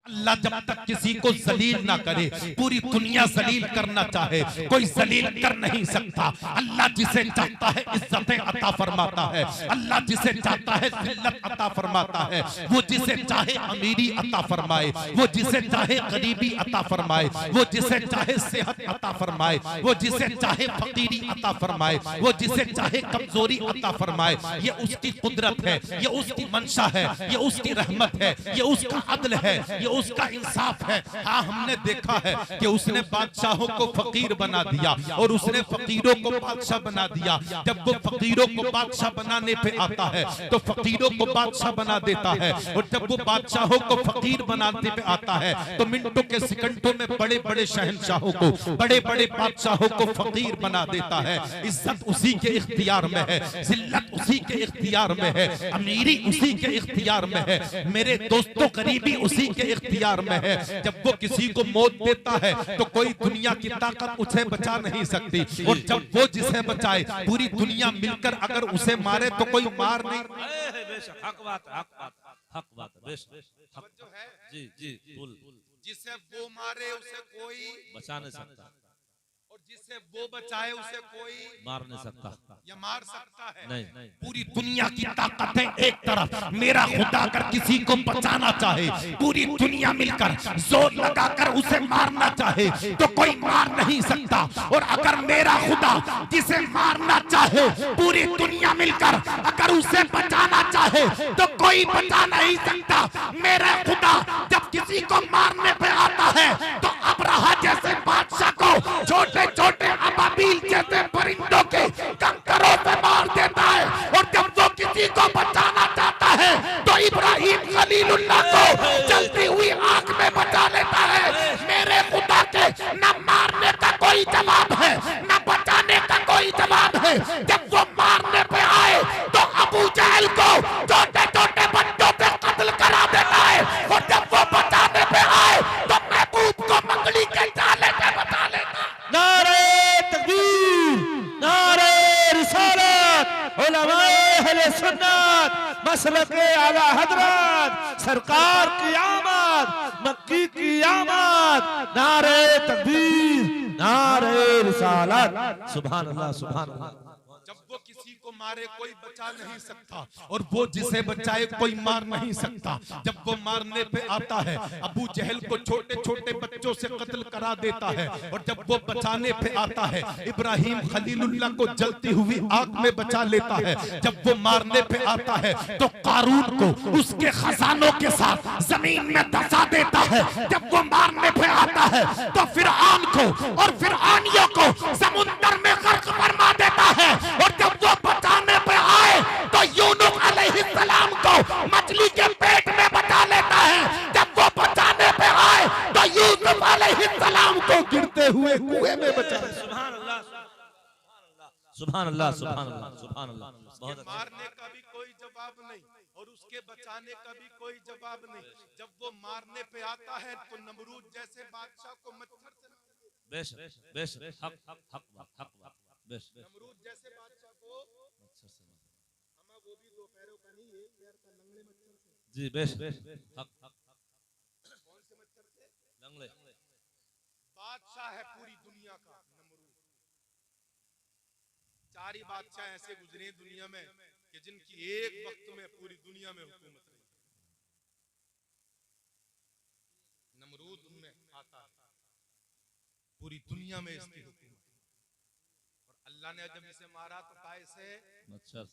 अल्लाह जब तक किसी को जलील ना करे, पूरी दुनिया जलील करना चाहे, कोई जलील कर नहीं सकता। अल्लाह जिसे चाहता है इज्जतें अता फरमाता है, अल्लाह जिसे चाहता है जिल्लत अता फरमाता है। वो जिसे चाहे अमीरी अता फरमाए, वो जिसे चाहे गरीबी अता फरमाए, वो जिसे चाहे सेहत अता फरमाए, वो जिसे चाहे फकीरी अता फरमाए, वो जिसे चाहे कमजोरी अता फरमाए। ये उसकी कुदरत है, ये उसकी मंशा है, ये उसकी रहमत है, ये उसका अदल है, ये उसका इंसाफ है। हाँ, हमने देखा है कि उसने बादशाहों को फकीर बना दिया और उसने फकीरों को बादशाह बना दिया। जब वो फकीरों को बादशाह बनाने पे आता है तो फकीरों को बादशाह बना देता है, और जब वो बादशाहों को फकीर बनाने पे आता है तो मिनटों के सेकंडों में बड़े बड़े शहंशाहों को, बड़े बड़े बादशाहों को फकीर बना देता है। इज्जत उसी के इख्तियार में है, जिल्लत उसी के इख्तियार में है, अमीरी उसी के इख्तियार में है, मेरे दोस्तों गरीबी उसी के इख्तियार में है। जब वो किसी को मौत देता है तो कोई दुनिया की ताकत उसे बचा नहीं सकती, और जब वो जिसे बचाए पूरी दुनिया मिलकर अगर उसे मारे तो कोई मार नहीं। हक बात, हक बात, हक बात, जो है जी जी, जिसे वो मारे उसे कोई बचा नहीं सकता, और जिसे वो बचाए उसे कोई मार नहीं सकता, या मार सकता है नहीं। पूरी दुनिया की ताकतें एक तरफ, मेरा खुदा अगर किसी को बचाना चाहे, पूरी दुनिया मिलकर जोर लगाकर उसे मारना चाहे तो कोई मार नहीं सकता। और अगर मेरा खुदा जिसे मारना चाहे, पूरी दुनिया मिलकर अगर उसे बचाना चाहे तो कोई बचा नहीं सकता। मेरा खुदा जब किसी को मारने पे आता है तो अब्राहा जैसे बादशाह को छोटे छोटे अबाबील जैसे परिंदों के कंकरों से मार देता है, और जब वो किसी को बचाना चाहता है तो इब्राहिम खलीलुल्लाह को जलती हुई आग में बचा लेता है। मेरे खुदा के न मारने का कोई जवाब है, न बचाने का कोई जवाब है। जब वो मारने पे आए तो अबू जहल को छोटे छोटे बच्चों पे कत्ल करा देता है, और जब वो बचाने पे आए तो महबूब को मंगली के जाले से बचा लेता है। नारे तकबीर, नारे रिसालत, उलमाए अहले सुन्नत, मसलके आला हजरत, सरकार की आमद, मक्की की आमद, नारे तकबीर, नारे रिसालत, सुभान अल्लाह, सुभान अल्लाह। जब वो किसी को मारे कोई बचा नहीं सकता, और वो जिसे बचाए कोई मार नहीं सकता। जब वो मारने पे आता है अबू जहल को छोटे छोटे बच्चों से कत्ल करा देता है, और जब वो बचाने पे आता है इब्राहिम खलीलुल्लाह को जलती हुई आग में बचा लेता है। जब वो मारने पे आता है तो कारून को उसके खजानों के साथ जमीन में धंसा देता है। जब वो मारने पे आता है तो फिरआन को और फिरआनियों को समुद्र में गर्क फरमा देता है, और जब वो बचाने पे आए तो यूनुस अलैहिस्सलाम को मछली के पेट में बचा लेता है। जब वो बचाने पे आए तो यूसुफ अलैहिस्सलाम को गिरते हुए कुएं में बचा। सुभान अल्लाह, सुभान अल्लाह, सुभान अल्लाह, सुभान अल्लाह। बहुत मारने का भी कोई जवाब नहीं और उसके बचाने का भी कोई जवाब नहीं। जब वो मारने पे आता है तो नमरूद जैसे बादशाह को मच्छर से बेश बेश, हक हक हक बात, हक बात, बेश। नमरूद जैसे बादशाह को मच्छर से हमें वो भी दो पैरों का नहीं, एक पैर का लंगड़े मच्छर से। जी, बेश बेश, हक हक हक। कौन से मच्छर से? लंगड़े। बादशाह है पूरी दुनिया का नमरूद। चार ही बादशाह ऐसे गुजरे दुनिया में कि जिनकी एक वक्त में पूरी दुनिया में हुकूमत रही। नमरूद में आता है, पूरी दुनिया में इसकी हुकूमत, और अल्लाह ने जब इसे मारा तो काय से? मच्छर,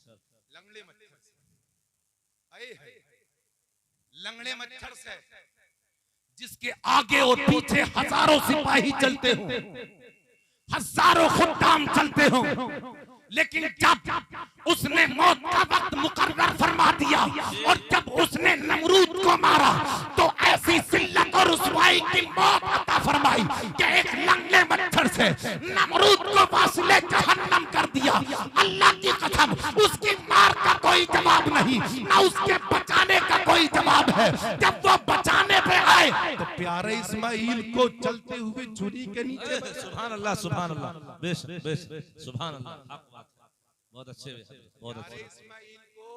लंगड़े मच्छर से। आए है लंगड़े मच्छर से, जिसके आगे और पीछे हजारों सिपाही चलते हो, हजारों खुद्दाम चलते हो, लेकिन जब उसने मौत का वक्त मुकर्रर फरमा दिया और जब उसने नमरूद को मारा तो ऐसी जिल्लत और रुसवाई की मौत अता फरमाई कि एक लंगड़े मच्छर से नमरूद को वासिले जहन्नम कर दिया। अल्लाह की कसम, उसकी मार का कोई जवाब नहीं, ना उसके बचाने का कोई जवाब है। जब वो बचाने पे आए तो प्यारे इस्माइल को चलते हुए छुरी के नीचे। सुभान अल्लाह, सुभान अल्लाह, बेश बेश, सुभान अल्लाह, हक बात, बहुत अच्छे, बहुत अच्छे। इस्माइल को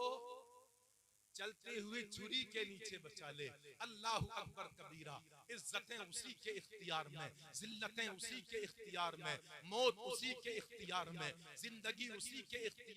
चलते हुए छुरी के नीचे बचा ले। अल्लाह अकबर कबीरा। इज्जतें उसी के इख्तियार में, जिल्लतें उसी के इख्तियार में, मौत उसी के इख्तियार में, जिंदगी उसी के इख्तियार